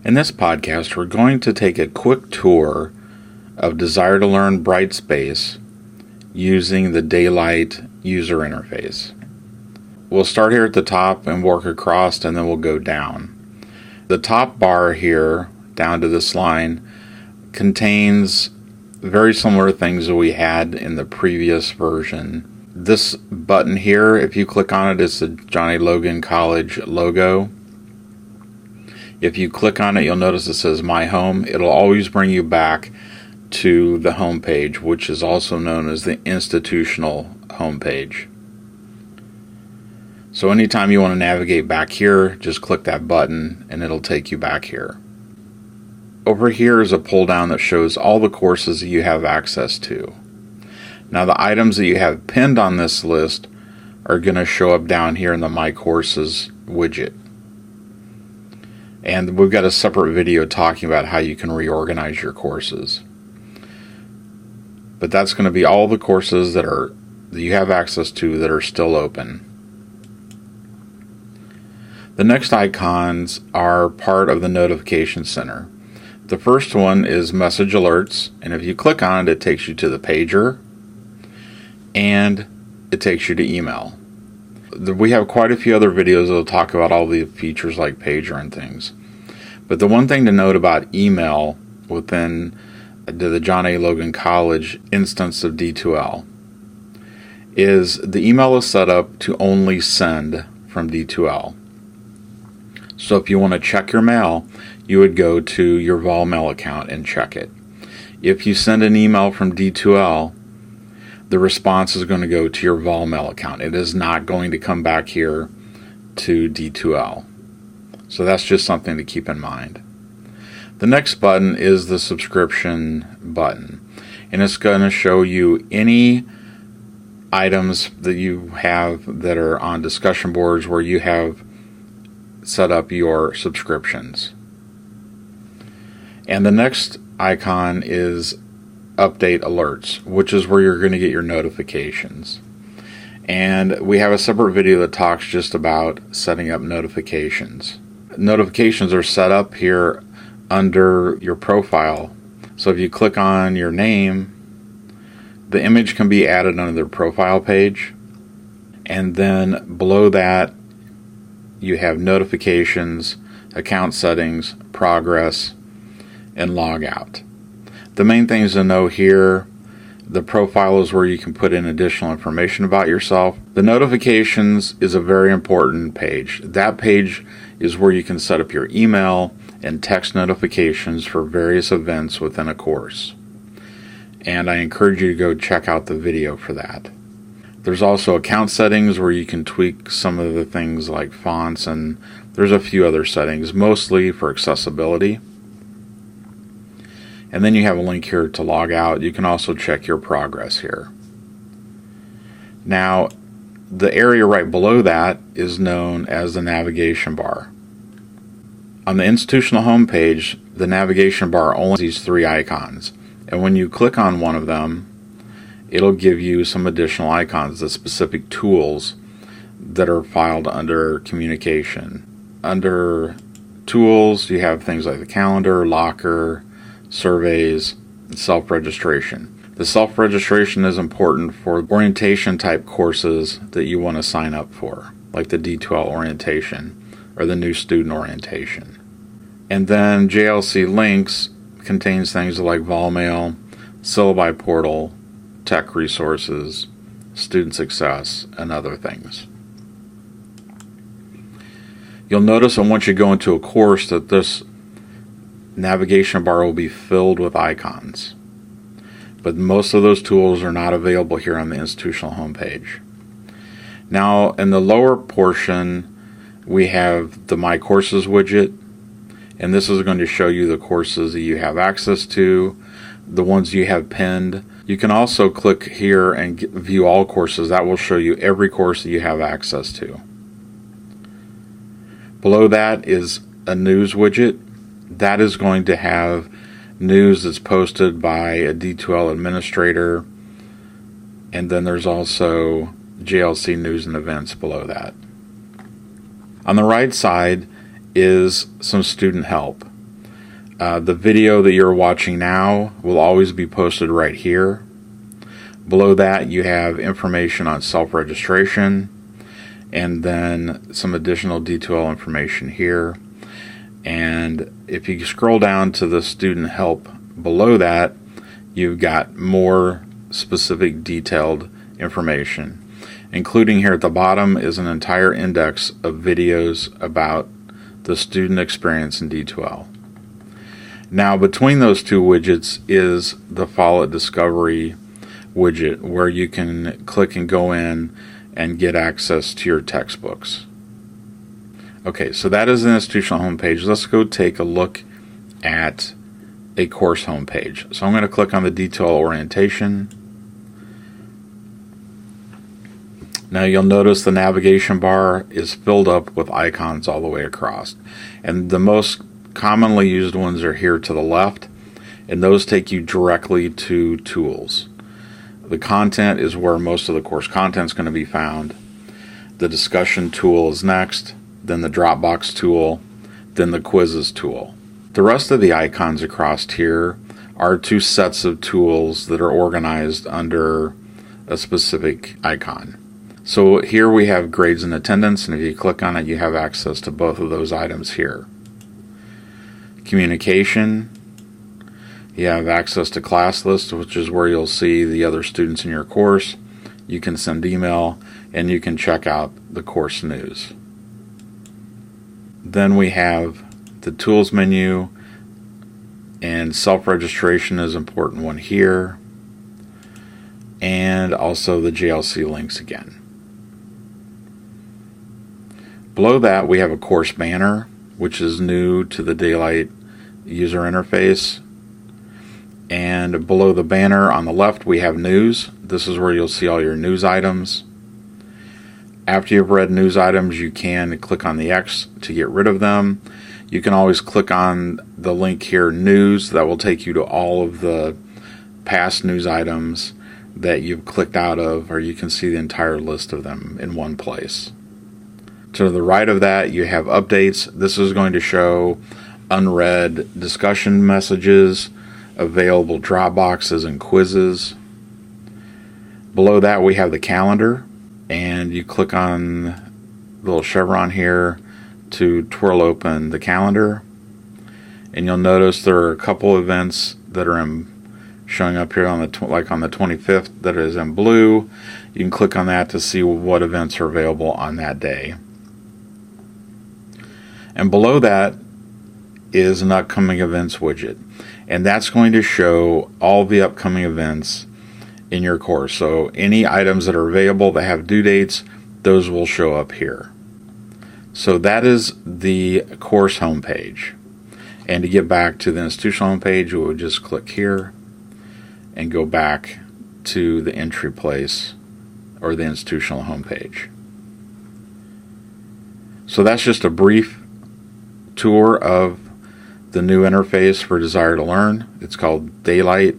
In this podcast, we're going to take a quick tour of Desire to Learn Brightspace using the Daylight user interface. We'll start here at the top and work across, and then we'll go down. The top bar here, down to this line, contains very similar things that we had in the previous version. This button here, if you click on it, it's the John A. Logan College logo. If you click on it, you'll notice it says My Home. It'll always bring you back to the home page, which is also known as the institutional home page. So anytime you want to navigate back here, just click that button and it'll take you back here. Over here is a pull down that shows all the courses that you have access to. Now the items that you have pinned on this list are going to show up down here in the My Courses widget. And we've got a separate video talking about how you can reorganize your courses. But that's going to be all the courses that you have access to that are still open. The next icons are part of the notification center. The first one is message alerts, and if you click on it, it takes you to the pager and it takes you to email. We have quite a few other videos that will talk about all the features like pager and things. But the one thing to note about email within the John A. Logan College instance of D2L is the email is set up to only send from D2L. So if you want to check your mail, you would go to your Volmail account and check it. If you send an email from D2L, the response is going to go to your Volmail account. It is not going to come back here to D2L. So that's just something to keep in mind. The next button is the subscription button, and it's going to show you any items that you have that are on discussion boards where you have set up your subscriptions. And the next icon is update alerts, which is where you're going to get your notifications. And we have a separate video that talks just about setting up notifications. Notifications are set up here under your profile. So if you click on your name, the image can be added under the profile page. And then below that, you have notifications, account settings, progress, and logout. The main things to know here, the profile is where you can put in additional information about yourself. The notifications is a very important page. That page is where you can set up your email and text notifications for various events within a course. And I encourage you to go check out the video for that. There's also account settings where you can tweak some of the things like fonts, and there's a few other settings, mostly for accessibility. And then you have a link here to log out. You can also check your progress here. Now, the area right below that is known as the navigation bar. On the institutional homepage, the navigation bar only has these three icons. And when you click on one of them, it'll give you some additional icons, the specific tools that are filed under communication. Under tools, you have things like the calendar, locker, surveys, and self-registration. The self-registration is important for orientation type courses that you want to sign up for, like the D2L orientation or the new student orientation. And then JLC Links contains things like Volmail, Syllabi Portal, tech resources, student success, and other things. You'll notice that once you go into a course that this navigation bar will be filled with icons. But most of those tools are not available here on the institutional homepage. Now in the lower portion we have the My Courses widget, and this is going to show you the courses that you have access to, the ones you have pinned. You can also click here and view all courses. That will show you every course that you have access to. Below that is a news widget. That is going to have news that's posted by a D2L administrator, and then there's also JLC news and events below that. On the right side is some student help. The video that you're watching now will always be posted right here. Below that, you have information on self-registration, and then some additional detail information here. And if you scroll down to the student help below that, you've got more specific detailed information. Including here at the bottom is an entire index of videos about the student experience in D2L. Now, between those two widgets is the Follett Discovery widget, where you can click and go in and get access to your textbooks. Okay, so that is an institutional homepage. Let's go take a look at a course homepage. So I'm going to click on the detail orientation. Now you'll notice the navigation bar is filled up with icons all the way across. And the most commonly used ones are here to the left, and those take you directly to tools. The content is where most of the course content is going to be found. The discussion tool is next, then the Dropbox tool, then the quizzes tool. The rest of the icons across here are two sets of tools that are organized under a specific icon. So here we have grades and attendance, and if you click on it, you have access to both of those items here. Communication, you have access to class list, which is where you'll see the other students in your course. You can send email, and you can check out the course news. Then we have the tools menu, and self-registration is an important one here, and also the JLC links again. Below that, we have a course banner, which is new to the Daylight user interface. And below the banner on the left, we have news. This is where you'll see all your news items. After you've read news items, you can click on the X to get rid of them. You can always click on the link here, news, that will take you to all of the past news items that you've clicked out of, or you can see the entire list of them in one place. To the right of that, you have updates. This is going to show unread discussion messages, available Dropboxes and quizzes. Below that, we have the calendar, and you click on the little chevron here to twirl open the calendar, and you'll notice there are a couple events that are showing up here on the like on the 25th that is in blue. You can click on that to see what events are available on that day. And below that is an upcoming events widget, and that's going to show all the upcoming events in your course. So any items that are available that have due dates, those will show up here. So that is the course homepage. And to get back to the institutional homepage, we would just click here and go back to the entry place or the institutional homepage. So that's just a brief tour of the new interface for Desire to Learn. It's called Daylight.